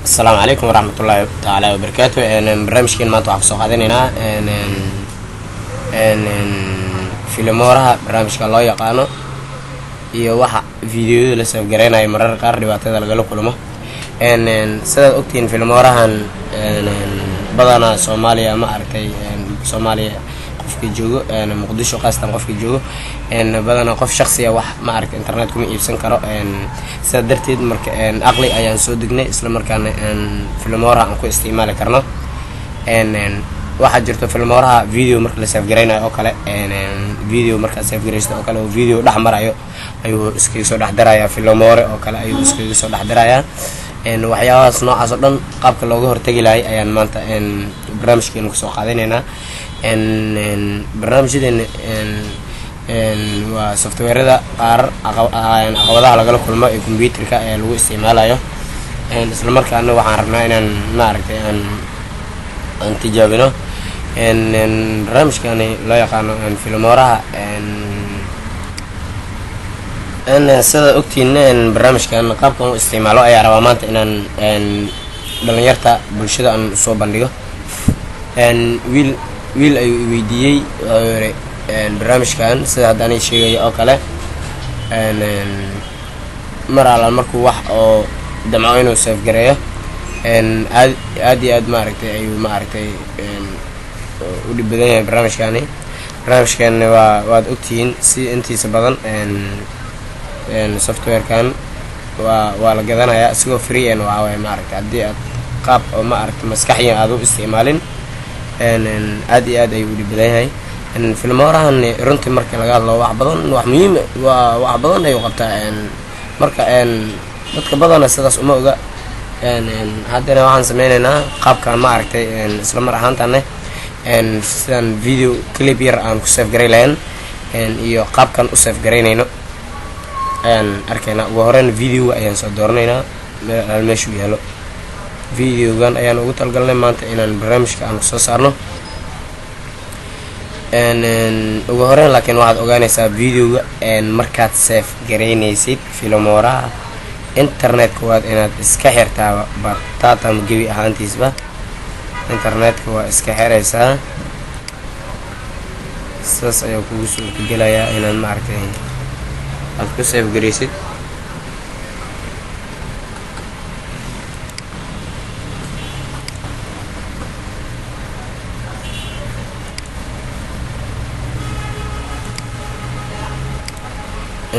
السلام عليكم ورحمة الله تعالى وبركاته. برنامجكين maanta waxaan kusoo qaadanaynaa filimooraha barnaamijka loo yaqaano iyo waxa fiidiyoyada la sawiraynayo mararka qaar dhibaatada lagala kulmo. sidaad ogtiin filimoorahan badanaa Soomaaliya ma aragtay Soomaaliya qofka joogo Muqdisho qaasatan qofka joogo badanaa qof shakhsi ah wax ma aragtay internet kuma iibsan karo sida darteed marka aqli ayaan soo degnay isla markaana filimooraha aan ku isticmaali karno waxa jirto filimooraha video marka la save gareynayo oo kale video marka save gareysto oo kale oo video dhex marayo ayuu iskaga soo dhex darayaa filimoore oo kale ayuu iskaga soo dhex darayaa waxyaabahaas noocaas oo dhan qaabka looga hortagi lahay ayaan maanta barnaamijkeena ku soo qaadanaynaa barnaamijyadeena waa softwareda qaar caqabadaha lagala kulmo ee computerka ee lagu isticmaalayo isla markaana waxaan rabnaa inaan ma aragtay aan tijaabino barnaamijkani loo yaqaano filimooraha sida ogtiin barnaamijkan qaabkan u isticmaalo ayaa rabaa maanta inaan dhalinyarta bulshada aan soo bandhigo wiil ayuu weydiiyey barnaamijkan sida haddaan sheegay oo kale mar alla markuu wax oo damco inuu save gareeyo aad iyo aad maaragtay ayuu maaragtay u dhib badan yahay barnaamijkan waad ogtihiin si intiisa badan softwarekan waa la gadanayaa isagoo free waa maaragtay haddii aad qaab oo maaragtay maskaxiyan aad u isticmaalin aad iyo aad ayuu u dhib badan yahay filimoorahan runtii marka laga hadlo wax muhiim wax badan ayuu qabtaa marka dadka badana sidaas uma oga haddana waxaan sameynaynaa qaabkan ma aragtay isla mar ahaantaane sidaan video clip yar aan ku save garay lahayn iyo qaabkan u save garaynayno arkayna ugu horeyn videoga ayaan soo dooranaynaa meeshuu yaalo videogan ayaan ugu talgalnay maanta inaan barnaamijka aan kusoo saarno ugu horeyn laakiin waxaad ogaanaysaa videoga markaad save garaynaysid filimooraha internetka waad inaad iska xirtaa batata gebi ahaantiisba internetka waa iska xiraysaa saas ayaa kugu suurtagelayaa inaad maaragtay aad ku save garaysid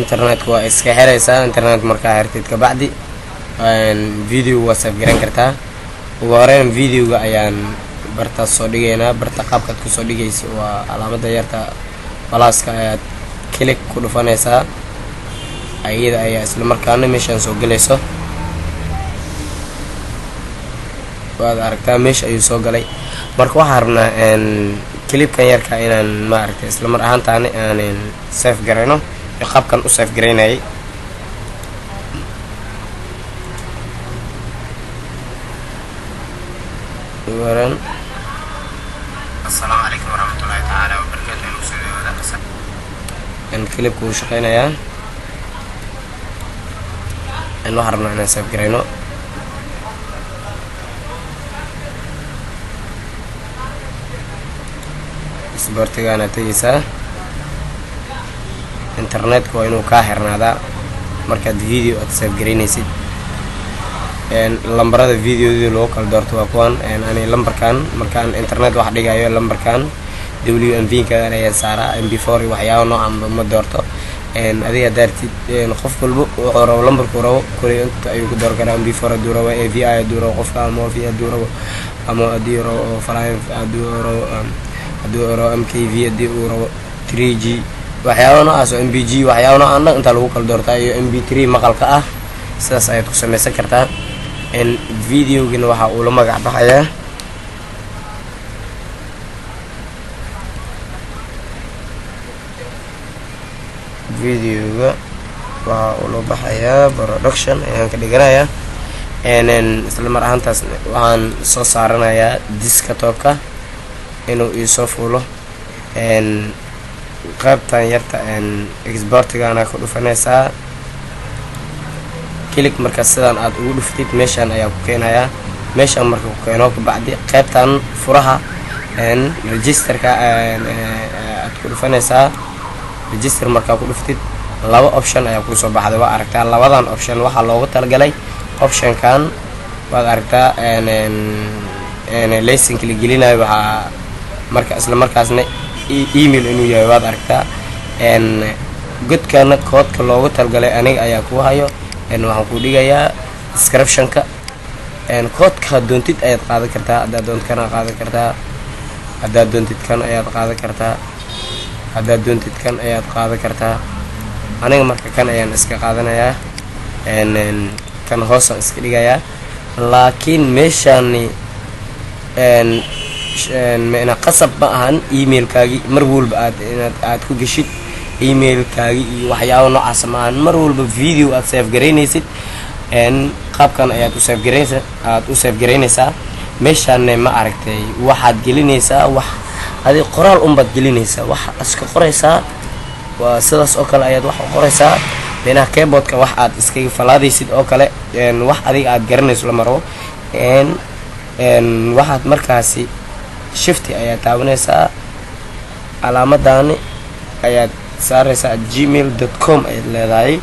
internetka waa iska xiraysaa internet markaa xirtid kabacdi video waa save garan kartaa ugu horeyn videoga ayaan bartaas soo dhigaynaa barta qaabkaad kusoo dhigaysa waa calaamada yarta balaaska ayaad click ku dhufanaysaa ayada ayaa isla markaana meeshaan soo galayso waad aragtaa meesha ayuu soo galay marka waxaan rabnaa clipkan yarka inaan maaragtay isla mar ahaantaani aan save garayno qaabkan u save garaynayay waran assalaamu calaykum waraxmatullaahi tacaala wabarakaatuh clipku uu shaqeynayaa waxaan rabnaa inaan save garayno isboortigaana tegaysaa internetka waa inuu kaa xirnaadaa markaad video aad save garaynaysid lambarada videodii loo kala doorto waa kuwan ani lambarkan markaan internet wax dhigayo lambarkan WMV-ka ayaa saaraa MP4 waxyaabo noocan ma doorto adiga daartid qof walba wuxuu rabo lambarku rabo kulay inta ayuu ku door karaa MP4 haduu rabo AVI haduu rabo qofka ama AVI haduu rabo ama hadii rabo falayn haduu rabo MKV hadii uu rabo 3G waxyaabo noocaas oo MPG waxyaabo noocan inta lagu kala doortaa iyo MP3 maqalka ah sidaas ayaad ku samaysan kartaa videogana waxa uu la magac baxayaa videoga waxa uu la baxayaa production ayaan ka dhiganayaa isla mar ahaantaas waxaan soo saaranayaa desktopka inuu ii soo fuulo qaybtan yarta exportigana ku dhufanaysaa click marka sidaan aad ugu dhuftid meeshan ayaa ku keenaya meeshan marka ku keeno ka bacdi qaybtan furaha registerka aad ku dhufanaysaa register marka ku dhuftid laba option ayaa ku soo baxday waa aragtaa labadan option waxa loogu talagalay option kan waad aragtaa laysin kala gelinayo waxa marka isla markaasna email inuu yahay waad aragtaa godkana koodka loogu talagalay aniga ayaa ku hayo waxaan ku dhigayaa description-ka koodka doontid ayaad qaadan kartaa haddaad doonto kana qaadan kartaa haddaad doontid kan ayaad qaadan kartaa haddaad doontid kan ayaad qaadan kartaa aniga marka kan ayaan iska qaadanayaa kan hoosaan iska dhigayaa laakiin meeshani meena qasab ma ahan emailkaagii mar walba aad ku geshid emailkaagii iyo waxyaabo noocaas ma ahan mar walba video aad save garaynaysid qaabkan ayaad u save garaynaysaa meeshaanne ma aragtay waxaad gelinaysaa wax adi qoraal unbaad gelinaysaa wax iska qoraysaa waa sidaas oo kale ayaad wax u qoraysaa meena keyboardka wax aad iskaga falaadaysid oo kale wax adiga aad garanayso la maro waxaad markaasi shift ayaa taabanaysaa calaamadani ayaad saaraysaa gmail.com ayaad leedahay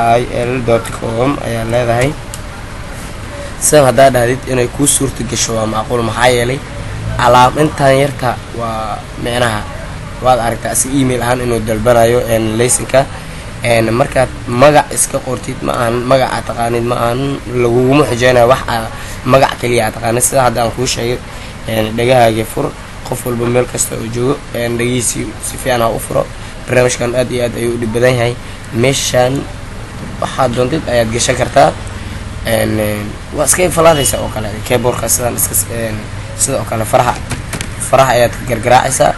mail.com ayaa leedahay sidan haddaa dhahdid inay kuu suurta gasho waa macquul maxaa yeelay intaan yarta waa micnaha waad aragtaa si email ahaan inuu dalbanayo laysinka markaad magac iska qortid ma ahan magaca taqaanid ma ahan laguguma xijeynayo wax magac kaliya taqaanid sida hadda aan kuu sheegay dhagahaaga fur qof walba meel kasta oo joogo dhagihiisi si fiican ha u furo barnaamijkan aad iyo aad ayuu u dhib badan yahay meeshaan waxaad doontid ayaad gashan kartaa waa iska falaadaysa oo kale keyboardka sidaan iska sida oo kale faraha ayaad ka gargaraacaysaa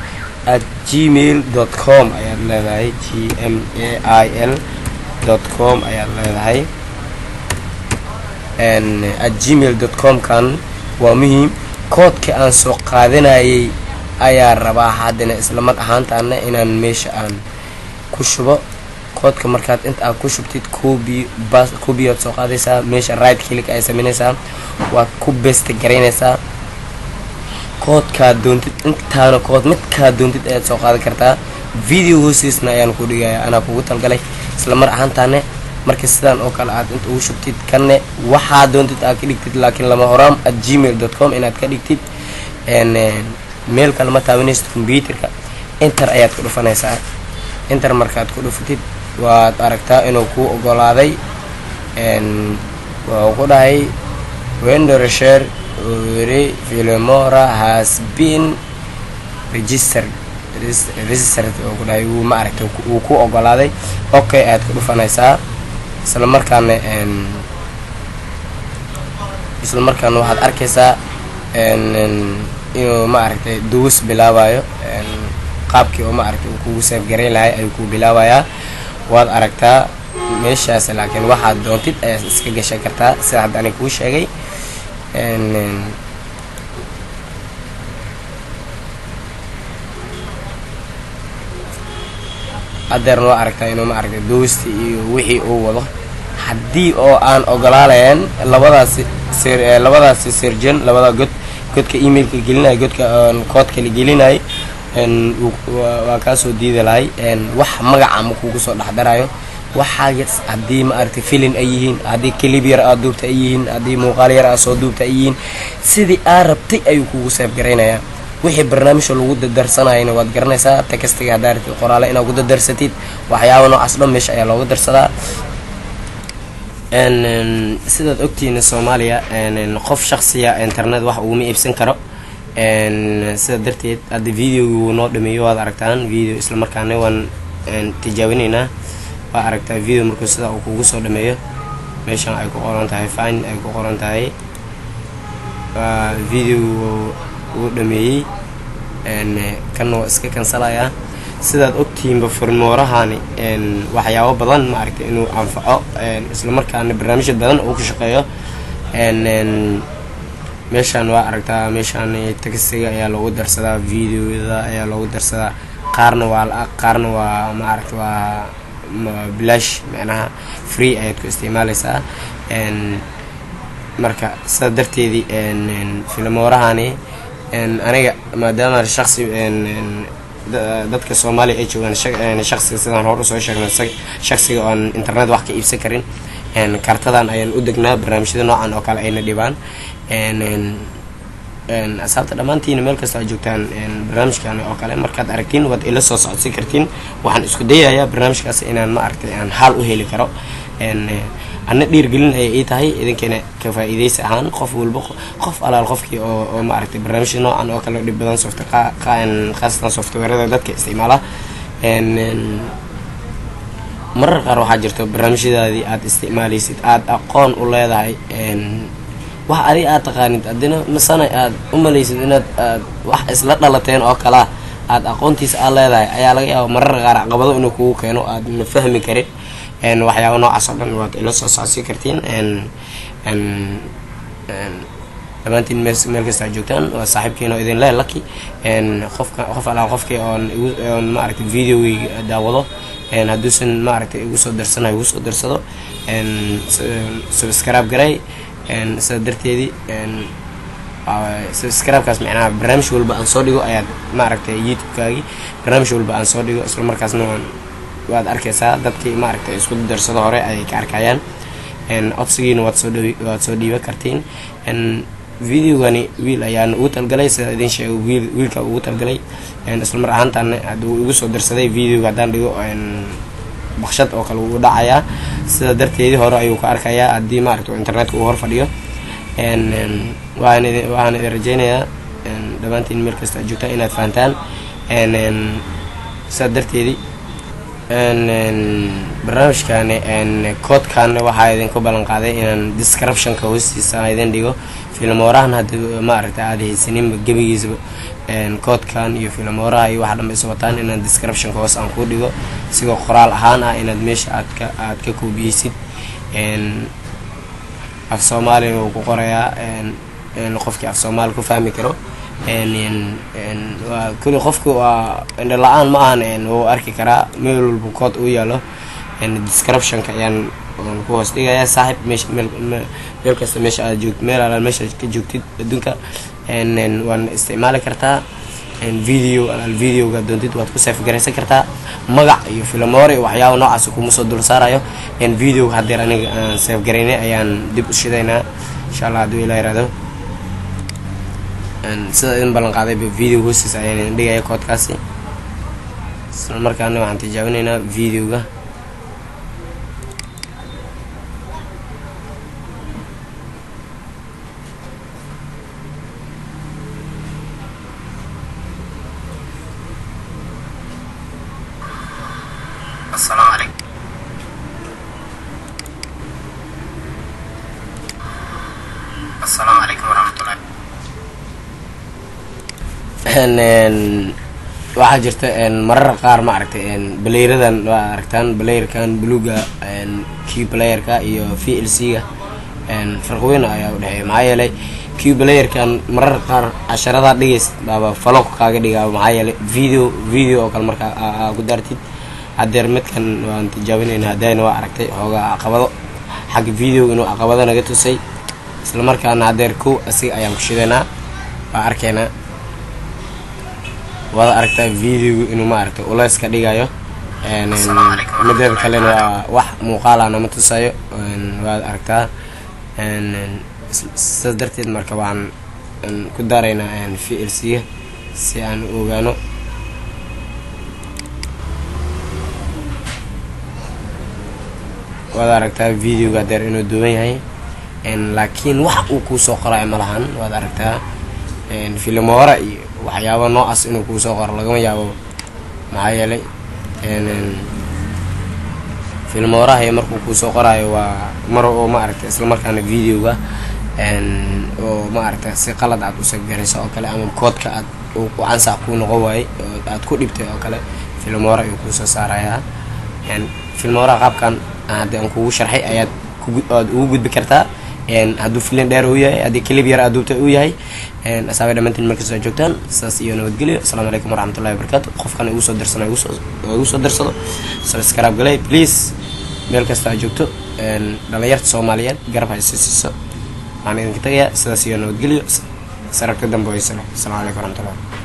@gmail.com ayaad leedahay gmail.com ayaad leedahay @gmail.com kan waa muhiim koodka aan soo qaadanayay ayaa rabaa haddana isla mar ahaantaana inaan meesha aan ku shubo koodka markaad inta aad ku shubtid copy aad soo qaadaysaa meesha right click ay samaynaysaa waad ku paste garaynaysaa koodkaad doontid intaana kood midkaad doontid ayaad soo qaadan kartaa video hoostiisna ayaan ku dhigayaa anaa kugu talgalay isla mar ahaantaane marka sidaan oo kale aad inta ugu shubtid kanne waxaad doontid aad ka dhigtid laakiin lama horaan @gmail.com inaad ka dhigtid meel kale ma taabanaysid computerka enter ayaad ku dhufanaysaa enter markaad ku dhufatid waad aragtaa inuu kuu ogolaaday waa ku dhahay vendor share Filmora has been registered oo ku dhahay uu ma aragtay uu ku ogolaaday okay aad ku dhufanaysaa isla markaana waxaad arkaysaa inuu ma aragtay duus bilaabayo qaabkii oo ma aragtay uu kugu save garayn lahay ayuu ku bilaabayaa waad aragtaa meeshaas laakiin waxaad doontid ayaad iska gashan kartaa sida hadda aniga kuu sheegay adeerna waa aragtaa inuu ma aragtay duusti iyo wixii uu wado haddii oo aan ogolaalayn labadaasi surgeon labada godka emailka gelinayo godka koodka la gelinayo waa kaa soo diidi lahay wax magaca ma kugu soo dhexdarayo waxaaga haddii ma aragtay filin ay yihiin haddii clip yar aad duubta ay yihiin haddii muuqaal yar aad soo duubta ay yihiin sidii aad rabtay ayuu kugu save garaynayaa wixii barnaamijka lagu dardarsanayna waad garanaysaa textiga haddaad rabtid qoraale inaad ku dardarsatid waxyaabo noocaas dhan meesha ayaa loogu darsadaa sidaad ogtihiin Soomaaliya qof shakhsiya internet wax uguma iibsan karo sida darteed hadda video noo dhameeyo waad aragtaan video isla markaana waan tijaabinaynaa waa aragtaa video markuu sida uu kugu soo dhameeyo meeshan ay ku qoran tahay fine ay ku qoran tahay video uu dhameeyay kan waa iska kansalaya sidaad ogtihiinba Filmorahani waxyaabo badan ma aragtay inuu anfaco isla markaana barnaamijyo badan oo ku shaqeeyo meeshan waa aragtaa meeshan textiga ayaa loogu darsadaa videoda ayaa loogu darsadaa qaarna waa ma aragtay waa bilaash macnaha free ayaad ku isticmaalaysaa. marka sida darteedii filmoorahani aniga maadaama shakhsi dadka Soomaaliya ay joogaan shakhsiga sidaan hore soo sheegnay shakhsiga aan internet wax ka iibsan karin kartadan ayaan u degnaa barnaamijyada noocan oo kale ayna dhibaan. asxaabta dhammaantiin meel kasta aad joogtaan barnaamijkan oo kale markaad aragtiin waad ila soo socodsi kartiin. waxaan isku dayayaa barnaamijkaas inaan ma aragtay aan xal u heli karo. ana dhiirgelin ay ii tahay idinkana ka faa'iideysi ahaan qof walba qof alaal qofkii oo ma aragtay barnaamijyada noocan oo kale dhib badan khaasatan softwareda dadka isticmaala. marar qaar waxaa jirto barnaamijyadaadii aad isticmaalaysid aad aqoon u leedahay wax adiga aad taqaanid adina masana aad u malaysid inaad wax isla dhalateen oo kala aad aqoontiisa aad leedahay ayaa laga yaabaa marar qaar caqabado inuu kugu keeno aad ma fahmi karin. waxyaabo noocaas oo dhan waad ila soo socodsi kartiin. dhammaantiin meel kasta aad joogtaan waa saaxiibkiina idin leh Lucky. qof alaa qofkii oon ma aragtay videogii daawado hadduusan ma aragtay igu soo darsanayo igu soo darsado subscribe garay. sida darteedii subscribe-kaas macnaha barnaamij walba aan soo dhigo ayaad ma aragtay YouTube-kaagii barnaamij walba aan soo dhigo isla markaasna waad arkaysaa dadkii ma aragtay isku darsado hore ayay ka arkayaan. codsigiina waad soo dhiiba kartiin. videogani wiil ayaan ugu talgalay sida idin sheegay wiilka ugu talgalay isla mar ahaantaana hadduu igu soo darsaday videoga haddaan dhigo baqshad oo kale uu dhacayaa. sida darteedii hore ayuu ka arkayaa haddii ma aragtay internetka uu hor fadhiyo. waxaan idin rajaynayaa dhammaantiin meel kasta aad joogtaan inaad fahantaan. sida darteedii barnaamijkani koodkan waxaa idinku ballan qaaday inaan description-ka hoostiisa idin dhigo. filmoorahan haddii ma aragtay aad haysaninba gebigiisaba koodkan iyo filmooraha iyo waxa dhanba is wataan inaan description-ka hoos aan ku dhigo sigoo qoraal ahaan ah inaad meesha aad ka koobiyeysid. af Soomaaliga uu ku qorayaa qofkii af Soomaali ku fahmi karo. kulli qofku waa indho la-aan ma ahan wuu arki karaa meel walba kood uu yaalo. description-ka ayaan ku hoos dhigayaa saaxiib meesha meel kasta meesha aad joogtid meel alaal meesha ka joogtid adduunka waan isticmaali kartaa. videoga doontid waad ku save garaysan kartaa magac iyo filmoore waxyaabo noocaas kuma soo dul saarayo. videoga hadeer aniga aan save garaynay ayaan dib u shidaynaa insha Allah hadduu Ilaahay yiraahdo. sida idin ballan qaaday video hoostiisa ayaan idin dhigaya koodkaasi isla markaana waxaan tijaabinaynaa videoga. السلام عليكم ورحمة الله. waxaa jirta marar qaar ma aragtay playeradan waa aragtaan playerkan bluega key playerka iyo VLC-ga farq weyn ayaa u dhaxeeya. maxaa yeelay key playerkan marar qaar casharada dhigays baaba falok kaaga dhigaa maxaa yeelay video oo kale marka ku daartid. hadeer midkan waan tijaabinaynaa hadayna waa aragtay xoogaa caqabado xagga video inuu caqabado naga tusay isla markaana hadeer ko asiga ayaan ku shidaynaa waa arkaynaa wada aragtaa video inuu ma aragtay ulays ka dhigayo. midda kalena waa wax muuqaal ah nama tusayo waad aragtaa. sidaas darteed marka waxaan ku daaraynaa VLC-ga si aan u ogaano. waad aragtaa videoga hadeer inuu duwan yahay laakiin wax uu kuu soo qorayo ma lahan. waad aragtaa filmoora iyo waxyaabo noocaas inuu kuu soo qoro lagama yaabo maxaa yeelay filmooraha markuu kuu soo qorayo waa mar oo ma aragtay isla markaana videoga oo ma aragtay si qalad aad u sagarayso oo kale ama koodka aad u cansax ku noqon waayay aad ku dhibtay oo kale filmoora ayuu kuu soo saarayaa. filmoora qaabkan hadda aan kugu sharxay ayaad ugu gudbi kartaa hadduu filan dheer uu yahay haddii clip yar aduubta uu yahay asaabay dhammaantiin markasta joogtaan saas iyo nabadgelyo assalaamu calaykum waraxmatullahi wabarakaatu qofkan igu soo dirsana igu soo dirsado subscribe galay please meel kasta aad joogto dhalinyarta Soomaaliyeed garab haysiiso aan idinka tagayaa sidaas iyo nabadgelyo sararka dambe way salaam assalaamu calaykum waraxmatullahi